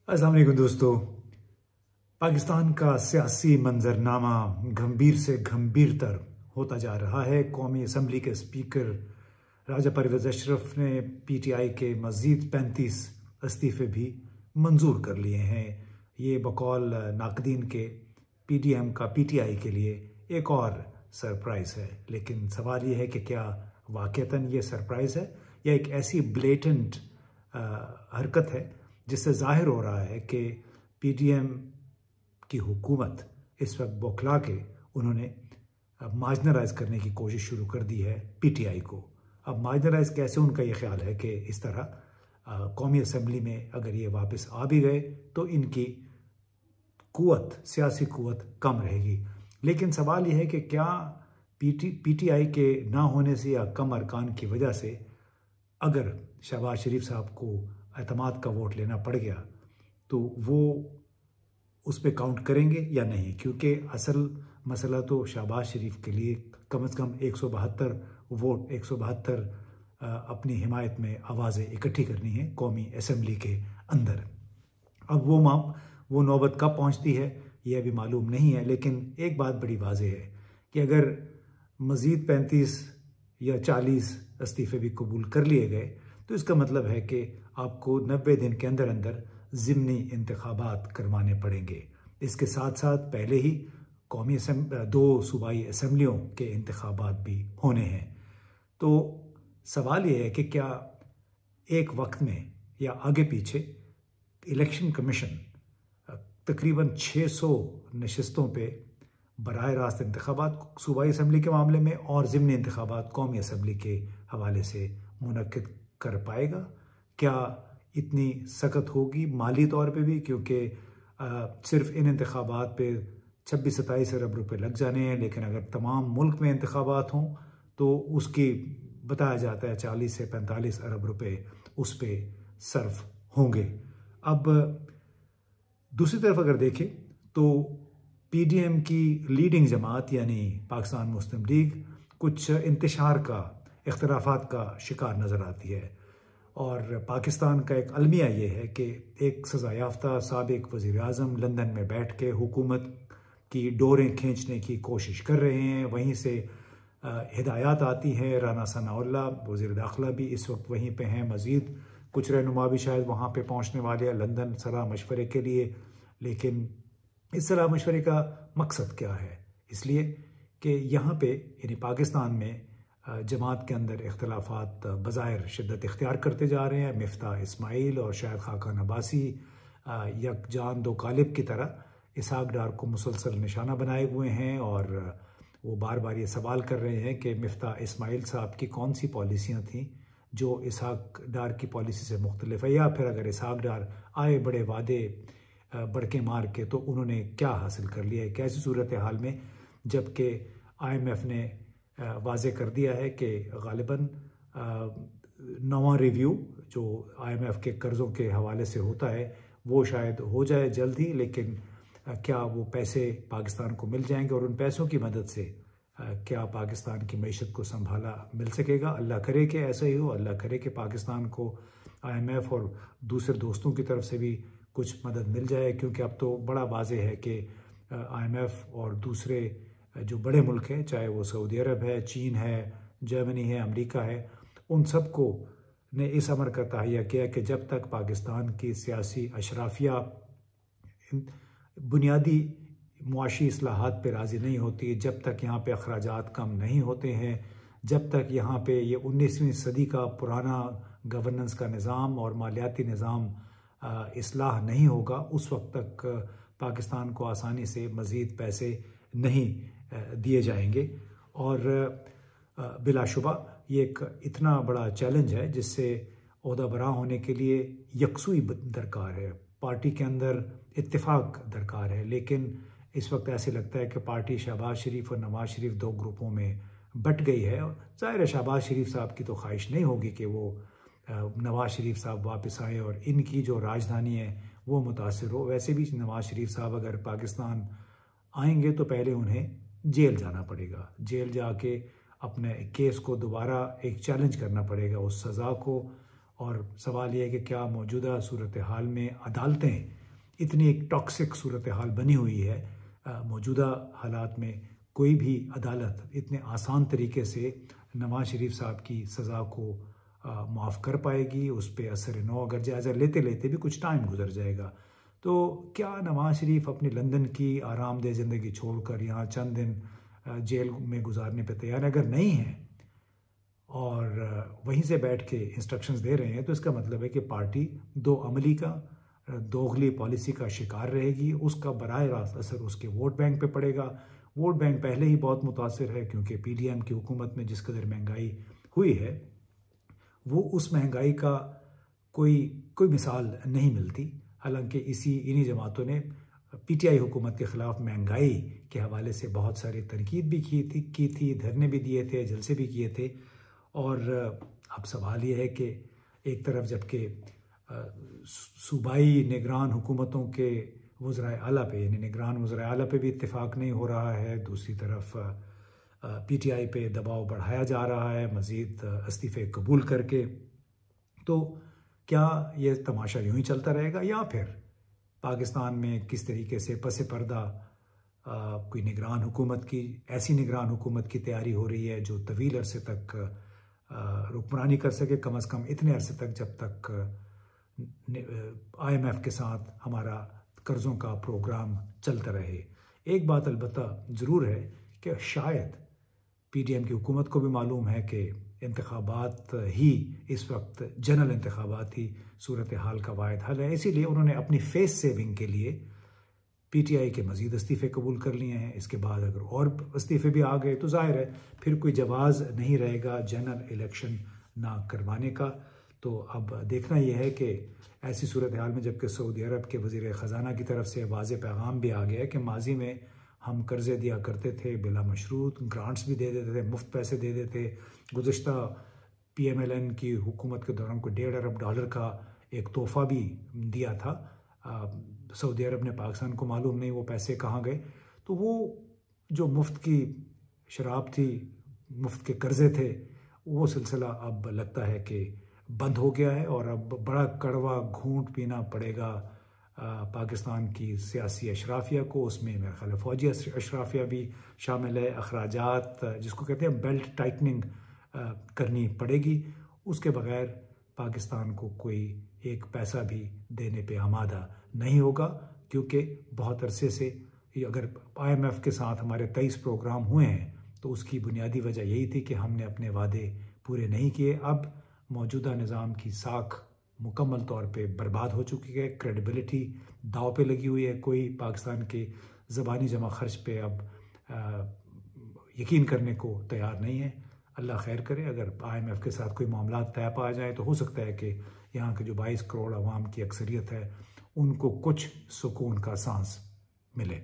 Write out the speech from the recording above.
अस्सलाम वालेकुम दोस्तों। पाकिस्तान का सियासी मंजरनामा गंभीर से गंभीरतर होता जा रहा है। कौमी असम्बली के स्पीकर राजा परवेज़ अशरफ ने पीटीआई के मज़ीद 35 इस्तीफ़े भी मंजूर कर लिए हैं। ये बकौल नाक़दीन के पीडीएम का पीटीआई के लिए एक और सरप्राइज़ है। लेकिन सवाल ये है कि क्या वाक़तन ये सरप्राइज़ है या एक ऐसी ब्लेटेंट हरकत है जिससे ज़ाहिर हो रहा है कि पीडीएम की हुकूमत इस वक्त बौखला के उन्होंने मार्जिनलाइज करने की कोशिश शुरू कर दी है पीटीआई को। अब मार्जिनलाइज कैसे, उनका ये ख्याल है कि इस तरह कौमी असम्बली में अगर ये वापस आ भी गए तो इनकी कुव्वत, सियासी कुव्वत कम रहेगी। लेकिन सवाल ये है कि क्या पीटीआई के ना होने से या कम अरकान की वजह से अगर शहबाज शरीफ साहब को एतमाद का वोट लेना पड़ गया तो वो उस पर काउंट करेंगे या नहीं, क्योंकि असल मसला तो शहबाज शरीफ के लिए कम से कम 172 वोट, 172 अपनी हिमायत में आवाज़ें इकट्ठी करनी है कौमी असम्बली के अंदर। अब वो नौबत कब पहुंचती है ये अभी मालूम नहीं है। लेकिन एक बात बड़ी वाज़ेह है कि अगर मज़ीद 35 या 40 इस्तीफ़े भी कबूल कर लिए गए तो इसका मतलब है कि आपको 90 दिन के अंदर अंदर ज़िमनी इंतखाबात करवाने पड़ेंगे। इसके साथ साथ पहले ही कौमी 2 सूबाई असम्बलियों के इंतखाबात भी होने हैं। तो सवाल ये है कि क्या एक वक्त में या आगे पीछे इलेक्शन कमीशन तकरीबन 600 नशिस्तों पे बराह रास्त इंतखाबात सूबाई असम्बली के मामले में और ज़िमनी इंतखाबात कौमी असम्बली के हवाले से मुनक्किद कर पाएगा? क्या इतनी सख्त होगी माली तौर पे भी, क्योंकि सिर्फ इन इंतखाबात पे 26-27 अरब रुपए लग जाने हैं। लेकिन अगर तमाम मुल्क में इंतखाबात हों तो उसकी बताया जाता है 40 से 45 अरब रुपए उस पे सर्फ होंगे। अब दूसरी तरफ अगर देखें तो पीडीएम की लीडिंग जमात यानी पाकिस्तान मुस्लिम लीग कुछ इंतशार का, इख्तलाफात का शिकार नज़र आती है। और पाकिस्तान का एक अलमिया ये है कि एक सज़ा याफ्ता साबिक वज़ीर आज़म लंदन में बैठ के हुकूमत की डोरें खींचने की कोशिश कर रहे हैं। वहीं से हिदायत आती हैं। राना सनाउल्लाह वज़ीर दाखिला भी इस वक्त वहीं पे हैं। मज़ीद कुछ रहनुमा भी शायद वहाँ पे पहुँचने वाले हैं लंदन सलाह मशवरे के लिए। लेकिन इस सलाह मशवरे का मकसद क्या है? इसलिए कि यहाँ पे यानी पाकिस्तान में जमात के अंदर इख्तलाफात बज़ाहिर शिद्दत इख्तियार करते जा रहे हैं। मिफ्ताह इस्माइल और शायद खाकान अब्बासी यकजान दो कालिब की तरह इसहाक डार को मुसलसल निशाना बनाए हुए हैं। और वो बार बार ये सवाल कर रहे हैं कि मिफ्ताह इस्माइल साहब की कौन सी पॉलिसियाँ थीं जो इसहाक डार की पॉलिसी से मुख्तलिफ है, या फिर अगर इसहाक डार आए बड़े वादे बड़के मार के तो उन्होंने क्या हासिल कर लिया है। कैसी सूरत हाल में जबकि IMF ने वाज़े कर दिया है कि गालिबन नवा रिव्यू जो IMF के कर्ज़ों के हवाले से होता है वो शायद हो जाए जल्द ही। लेकिन क्या वो पैसे पाकिस्तान को मिल जाएंगे और उन पैसों की मदद से क्या पाकिस्तान की मईशत को संभाला मिल सकेगा? अल्लाह करे कि ऐसा ही हो। अल्लाह करे कि पाकिस्तान को IMF और दूसरे दोस्तों की तरफ से भी कुछ मदद मिल जाए, क्योंकि अब तो बड़ा वाज़े है कि IMF और दूसरे जो बड़े मुल्क हैं, चाहे वो सऊदी अरब है, चीन है, जर्मनी है, अमेरिका है, उन सब को ने इस अमर का तहैया किया कि जब तक पाकिस्तान की सियासी अशराफिया बुनियादी मुआशी इस्लाहात पे राज़ी नहीं होती, जब तक यहाँ पे अखराजात कम नहीं होते हैं, जब तक यहाँ पे ये 19वीं सदी का पुराना गवर्नेंस का निज़ाम और मालियाती निज़ाम इस्लाह नहीं होगा, उस वक्त तक पाकिस्तान को आसानी से मज़ीद पैसे नहीं दिए जाएंगे। और बिलाशुबा ये एक इतना बड़ा चैलेंज है जिससे ओहदा बरा होने के लिए यकसुई दरकार है, पार्टी के अंदर इत्तेफाक दरकार है। लेकिन इस वक्त ऐसे लगता है कि पार्टी शहबाज शरीफ और नवाज शरीफ 2 ग्रुपों में बट गई है। ज़ाहिर है शहबाज शरीफ साहब की तो ख्वाहिश नहीं होगी कि वो नवाज शरीफ साहब वापस आए और इनकी जो राजधानी है वो मुतासर हो। वैसे भी नवाज शरीफ साहब अगर पाकिस्तान आएंगे तो पहले उन्हें जेल जाना पड़ेगा। जेल जाके अपने केस को दोबारा एक चैलेंज करना पड़ेगा, उस सज़ा को اور سوال یہ ہے کہ کیا موجودہ صورتحال میں عدالتیں اتنی ایک ٹاکسک صورتحال بنی ہوئی ہے، موجودہ حالات میں کوئی بھی عدالت اتنے آسان طریقے سے نواز شریف صاحب کی سزا کو معاف کر پائے گی؟ اس پہ اثر نو اگر جائزہ لیتے لیتے بھی کچھ ٹائم گزر جائے گا، تو کیا نواز شریف اپنی لندن کی آرام دہ زندگی چھوڑ کر یہاں چند دن جیل میں گزارنے پہ تیار ہیں؟ اگر نہیں ہیں اور وہیں سے بیٹھ کے انسٹرکشنز دے رہے ہیں، تو اس کا مطلب ہے کہ پارٹی دو عملی کا دوغلی پالیسی کا شکار رہے گی۔ اس کا براہ راست اثر اس کے ووٹ بینک پہ پڑے گا۔ ووٹ بینک پہلے ہی بہت متاثر ہے، کیونکہ پی ڈی ایم کی حکومت میں جس قدر مہنگائی ہوئی ہے، وہ اس مہنگائی کا کوئی مثال نہیں ملتی۔ حالانکہ انہی جماعتوں نے پی ٹی آئی حکومت کے خلاف مہنگائی کے حوالے سے بہت ساری تنقید بھی کی تھی، دھرنے بھی دیے تھے، جلسے بھی کیے تھے۔ اور اب سوال یہ ہے کہ ایک طرف جبکہ صوبائی نگران حکومتوں کے وزرائے اعلیٰ پہ، یعنی نگران وزرائے اعلیٰ پہ بھی اتفاق نہیں ہو رہا ہے، دوسری طرف پی ٹی آئی پہ دباؤ بڑھایا جا رہا ہے مزید استعفے قبول کر کے، تو کیا یہ تماشا یوں ہی چلتا رہے گا، یا پھر پاکستان میں کس طریقے سے پس پردہ کوئی نگران حکومت کی، ایسی نگران حکومت کی تیاری ہو رہی ہے جو طویل عرصے تک حکمرانی کر سکے، کم از کم اتنے عرصے تک جب تک آئی ایم ایف کے ساتھ ہمارا قرضوں کا پروگرام چلتا رہے۔ ایک بات البتہ ضرور ہے کہ شاید پی ڈی ایم کی حکومت کو بھی معلوم ہے کہ انتخابات ہی اس وقت جنرل انتخابات ہی صورتحال کا واحد حل ہے، اسی لیے انہوں نے اپنی فیس سیونگ کے لیے پی ٹی آئی کے مزید استعفے قبول کر لیے ہیں۔ اس کے بعد اگر اور استعفے بھی آ گئے تو ظاہر ہے پھر کوئی جواز نہیں رہے گا جنرل الیکشن نہ کروانے کا۔ تو اب دیکھنا یہ ہے کہ ایسی صورتحال میں جبکہ سعودی عرب کے وزیر خزانہ کی طرف سے واضح پیغام بھی آ گیا ہے کہ ماضی میں ہم قرضے دیا کرتے تھے بلا مشروط، گرانٹس بھی دے دیتے تھے، مفت پیسے دے دیتے، گزشتہ پی ایم ایل این کی حکومت کے دوران کوئی $1.5 ارب کا ایک تحفہ بھی دیا تھا سعودی عرب نے، پاکستان کو معلوم نہیں وہ پیسے کہاں گئے۔ تو وہ جو مفت کی شراب تھی، مفت کے قرضے تھے، وہ سلسلہ اب لگتا ہے کہ بند ہو گیا ہے، اور اب بڑا کڑوا گھونٹ پینا پڑے گا پاکستان کی سیاسی اشرافیہ کو۔ اس میں میرا خیال ہے فوجی اشرافیہ بھی شامل ہے۔ اخراجات جس کو کہتے ہیں بیلٹ ٹائٹننگ کرنی پڑے گی، اس کے بغیر پاکستان کو کوئی ایک پیسہ بھی دینے پہ آمادہ نہیں ہوگا، کیونکہ بہت عرصے سے اگر آئی ایم ایف کے ساتھ ہمارے 23 پروگرام ہوئے ہیں تو اس کی بنیادی وجہ یہی تھی کہ ہم نے اپنے وعدے پورے نہیں کیے۔ اب موجودہ نظام کی ساکھ مکمل طور پہ برباد ہو چکی ہے، کریڈیبلٹی داؤ پہ لگی ہوئی ہے، کوئی پاکستان کے زبانی جمع خرچ پہ اب یقین کرنے کو تیار نہیں ہے۔ اللہ خیر کرے، اگر آئی ایم ایف کے ساتھ کوئی معاملات طے پا جائیں تو ہو سکتا ہے کہ یہاں کے جو 22 کروڑ عوام کی اکثریت ہے ان کو کچھ سکون کا سانس ملے۔